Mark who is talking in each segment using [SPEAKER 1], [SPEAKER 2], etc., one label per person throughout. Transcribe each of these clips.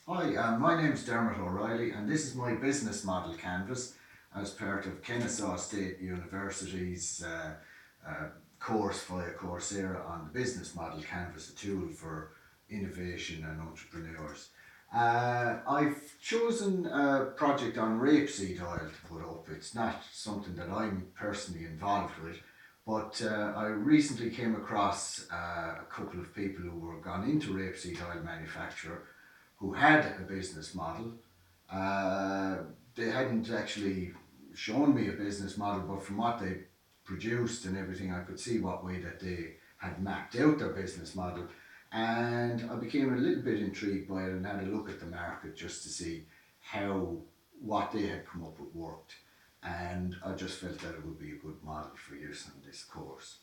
[SPEAKER 1] Hi, my name's Dermot O'Reilly, and this is my business model canvas as part of Kennesaw State University's course via Coursera on the business model canvas, a tool for innovation and entrepreneurs. I've chosen a project on rapeseed oil to put up. It's not something that I'm personally involved with, but I recently came across a couple of people who were gone into rapeseed oil manufacture who had a business model. Uh, they hadn't actually shown me a business model, but from what they produced and everything, I could see what way that they had mapped out their business model. And I became a little bit intrigued by it and had a look at the market just to see how what they had come up with worked. And I just felt that it would be a good model for use in this course.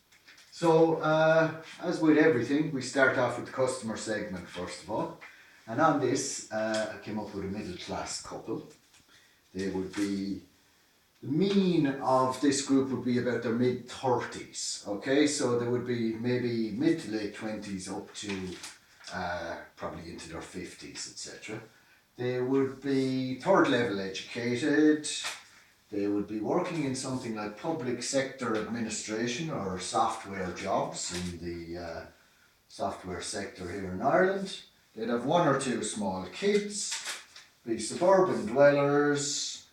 [SPEAKER 1] So, as with everything, we start off with the customer segment first of all. And on this, I came up with a middle class couple. They would be, the mean of this group would be about their mid 30s. Okay, so they would be maybe mid to late 20s up to probably into their 50s, etc. They would be third level educated. They would be working in something like public sector administration or software jobs in the software sector here in Ireland. They'd have one or two small kids, be suburban dwellers,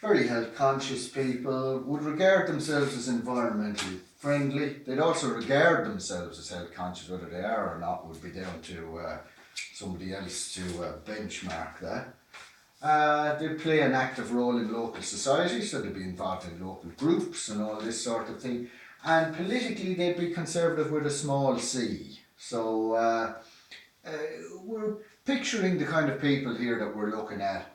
[SPEAKER 1] very health conscious people, would regard themselves as environmentally friendly. They'd also regard themselves as health conscious, whether they are or not would be down to somebody else to benchmark that. They play an active role in local society, so they'd be involved in local groups and all this sort of thing. And politically, they'd be conservative with a small c. So uh, we're picturing the kind of people here that we're looking at.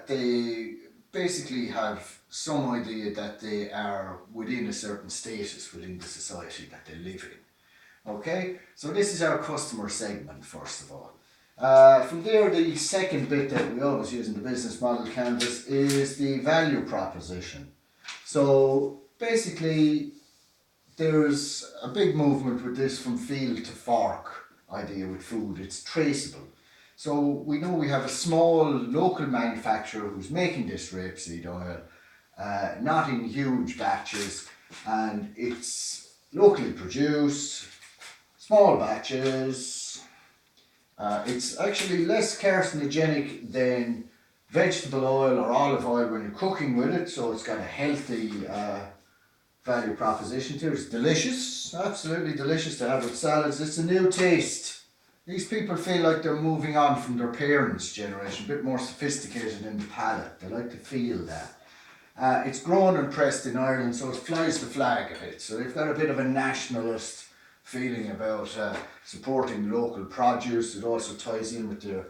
[SPEAKER 1] They basically have some idea that they are within a certain status within the society that they live in. Okay, so this is our customer segment first of all. From there, the second bit that we always use in the business model canvas is the value proposition. So basically, there's a big movement with this from field to fork idea with food. It's traceable. So we know we have a small local manufacturer who's making this rapeseed oil, not in huge batches, and it's locally produced, small batches. It's actually less carcinogenic than vegetable oil or olive oil when you're cooking with it, so it's got a healthy value proposition to it. It's delicious, absolutely delicious to have with salads. It's a new taste. These people feel like they're moving on from their parents' generation, a bit more sophisticated in the palate. They like to feel that. It's grown and pressed in Ireland, so it flies the flag a bit. So they've got a bit of a nationalist feeling about supporting local produce. It also ties in with their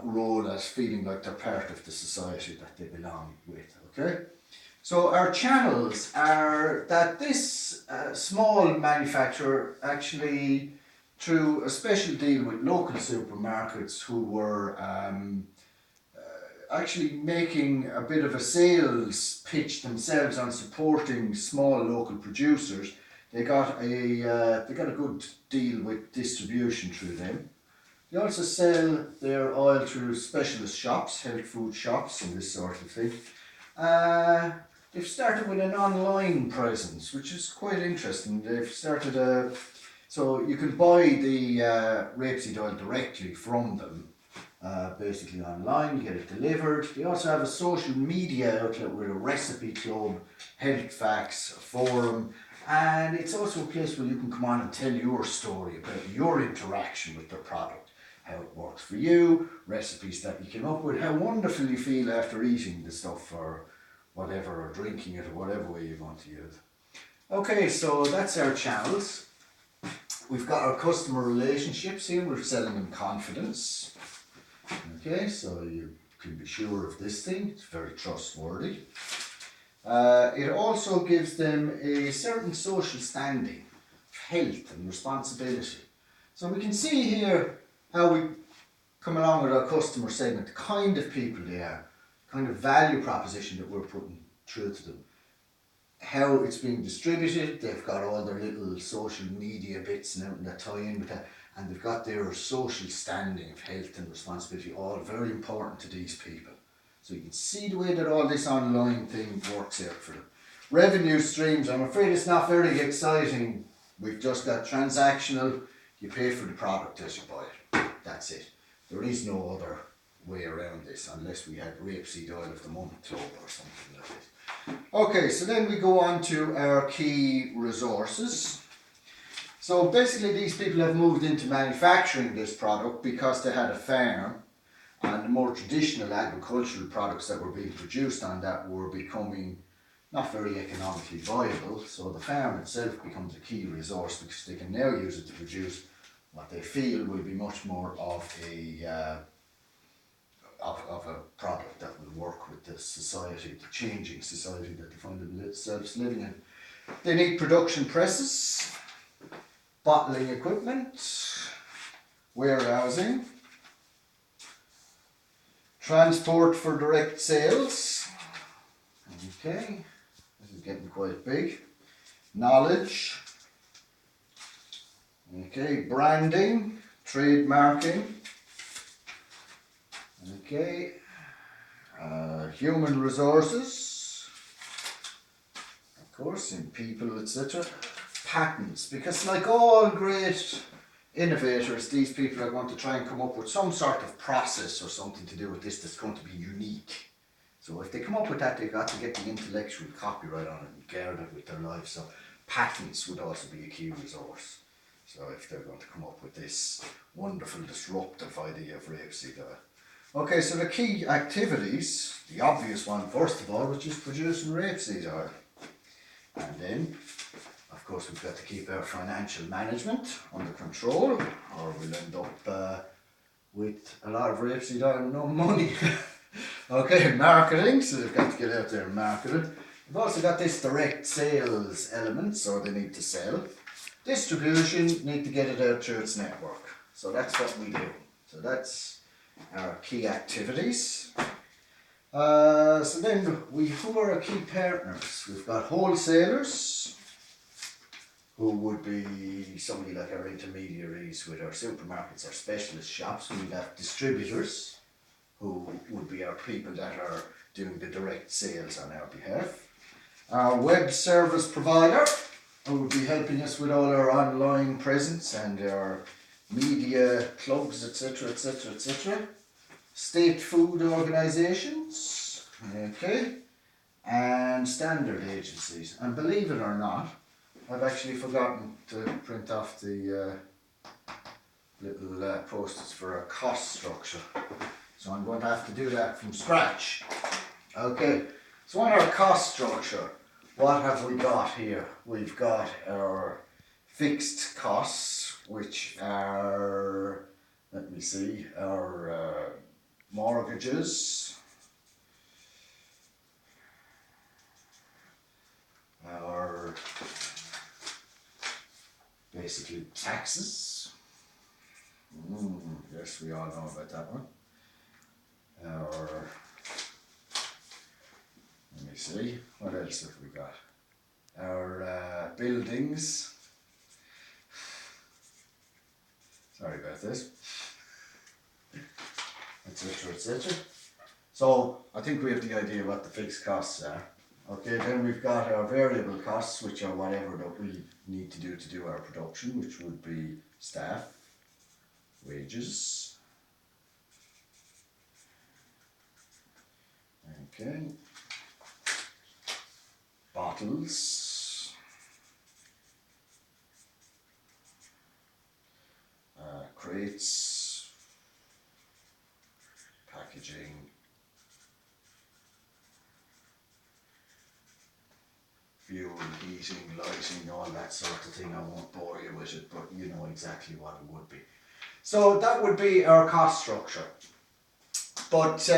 [SPEAKER 1] role as feeling like they're part of the society that they belong with. Okay? So our channels are that this small manufacturer actually, through a special deal with local supermarkets who were actually making a bit of a sales pitch themselves on supporting small local producers, they got a good deal with distribution through them. They also sell their oil through specialist shops, health food shops, and this sort of thing. Uh, they've started with an online presence, which is quite interesting. They've started a so you can buy the rapeseed oil directly from them, basically online. You get it delivered. They also have a social media outlet with a recipe club, health facts, a forum, and it's also a place where you can come on and tell your story about your interaction with their product, how it works for you, recipes that you came up with, how wonderful you feel after eating the stuff or whatever, or drinking it, or whatever way you want to use it. Okay, so that's our channels. We've got our customer relationships here. We're selling them confidence. Okay, so you can be sure of this thing. It's very trustworthy. It also gives them a certain social standing, health and responsibility. So we can see here how we come along with our customer segment, the kind of people they are, kind of value proposition that we're putting through to them, how it's being distributed. They've got all their little social media bits and everything that tie in with that. and they've got their social standing of health and responsibility, all very important to these people. So you can see the way that all this online thing works out for them. Revenue streams, I'm afraid it's not very exciting. We've just got transactional, you pay for the product as you buy it. That's it. There is no other way around this unless we had rapeseed oil of the month club or something like this. Okay, so then we go on to our key resources. So basically these people have moved into manufacturing this product because they had a farm, and the more traditional agricultural products that were being produced on that were becoming not very economically viable. So the farm itself becomes a key resource because they can now use it to produce what they feel will be much more of a product that will work with the society, the changing society that they find themselves living in. They need production presses, bottling equipment, warehousing, transport for direct sales. Okay, this is getting quite big. Knowledge. Okay, branding, trademarking. Okay, human resources, of course, in people, etc. Patents, because like all great innovators, these people are going to try and come up with some sort of process or something to do with this that's going to be unique. So if they come up with that, they've got to get the intellectual copyright on it and guard it with their life. So patents would also be a key resource. So if they're going to come up with this wonderful disruptive idea of rapeseed oil. Okay, so the key activities, the obvious one first of all, which is producing rapeseed oil. And then, of course, we've got to keep our financial management under control, or we'll end up with a lot of rapeseed oil and no money. Okay, marketing, so they've got to get out there and market it. We've also got this direct sales element, so they need to sell. Distribution, need to get it out through its network. So that's what we do. So that's our key activities. So then who are our key partners? We've got wholesalers, who would be somebody like our intermediaries with our supermarkets, our specialist shops. We'd have distributors, who would be our people that are doing the direct sales on our behalf. Our web service provider, who would be helping us with all our online presence and our media clubs, etc., etc., etc. State food organisations, okay, and standard agencies. And believe it or not, I've actually forgotten to print off the little post-its for our cost structure. So I'm going to have to do that from scratch. Okay, so on our cost structure, what have we got here? We've got our fixed costs, which are, let me see, our mortgages, our basically taxes. Yes, we all know about that one. Our, let me see, what else have we got? Our buildings. Sorry about this. Etc. etc. So I think we have the idea what the fixed costs are. Okay, then we've got our variable costs, which are whatever that we need to do our production, which would be staff, wages. Okay. Bottles. Crates. Packaging. Fuel, heating, lighting, all that sort of thing. I won't bore you with it, but you know exactly what it would be. So that would be our cost structure. But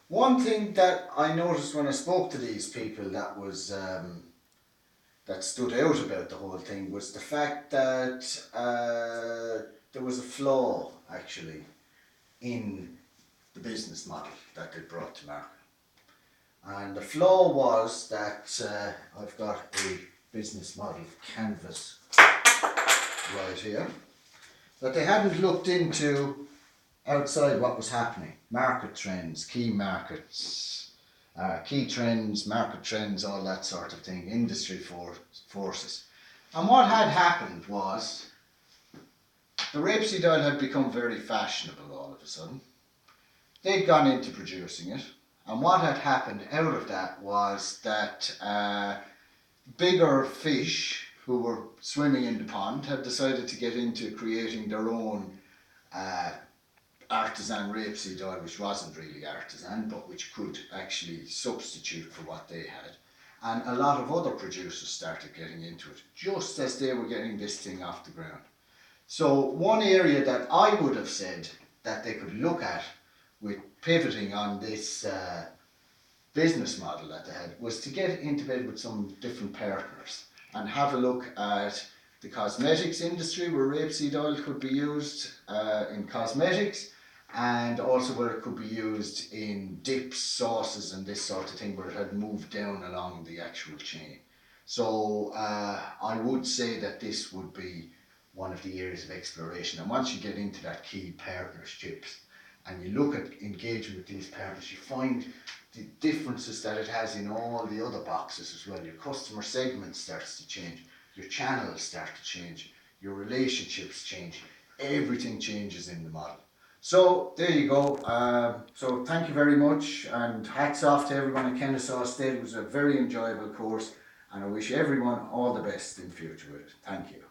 [SPEAKER 1] one thing that I noticed when I spoke to these people that was that stood out about the whole thing was the fact that there was a flaw actually in the business model that they brought to market. And the flaw was that I've got a business model canvas right here. that they hadn't looked into outside what was happening. Market trends, key markets, key trends, market trends, all that sort of thing, industry forces. And what had happened was the rapeseed oil had become very fashionable all of a sudden. They'd gone into producing it, and what had happened out of that was that bigger fish who were swimming in the pond had decided to get into creating their own artisan rapeseed oil, which wasn't really artisan, but which could actually substitute for what they had. And a lot of other producers started getting into it, just as they were getting this thing off the ground. So one area that I would have said that they could look at with pivoting on this business model that they had was to get into bed with some different partners and have a look at the cosmetics industry where rapeseed oil could be used in cosmetics, and also where it could be used in dips, sauces and this sort of thing, where it had moved down along the actual chain. So I would say that this would be one of the areas of exploration. And once you get into that key partnerships and you look at engaging with these partners, you find the differences that it has in all the other boxes as well. Your customer segment starts to change, your channels start to change, your relationships change, everything changes in the model. So there you go. So thank you very much, and hats off to everyone at Kennesaw State. It was a very enjoyable course, and I wish everyone all the best in future with it. Thank you.